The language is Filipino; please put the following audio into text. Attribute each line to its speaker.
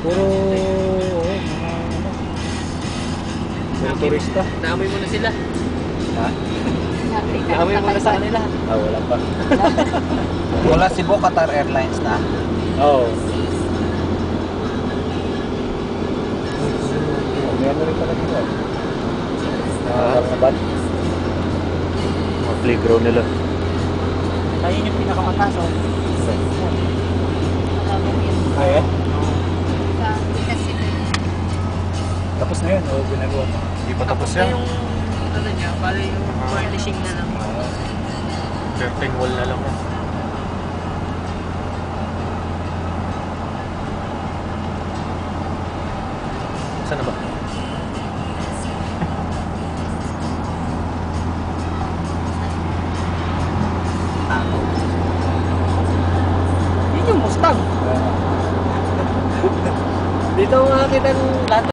Speaker 1: Puro, puro turista.
Speaker 2: Naamoy mo na sila.
Speaker 1: Ha?
Speaker 2: Naamoy mo na sa kanila.
Speaker 1: Ah, wala pa.
Speaker 3: Mula Cebu, Qatar Airlines na.
Speaker 1: Oo. Meron rin pala dito. Karnaval. Mga playground nila.
Speaker 2: Ayun yung pinakamataas, oh.
Speaker 1: Kaya?
Speaker 4: Sa kasi
Speaker 1: Tapos na yun, o ginagawa mo?
Speaker 3: Hindi pa tapos
Speaker 2: na
Speaker 3: yan.
Speaker 2: yung ano niya, bali yung furnishing na lang.
Speaker 3: Curtain wall na lang. Saan na ba?
Speaker 2: Yun yung Mustang. Dito makakita ng lahat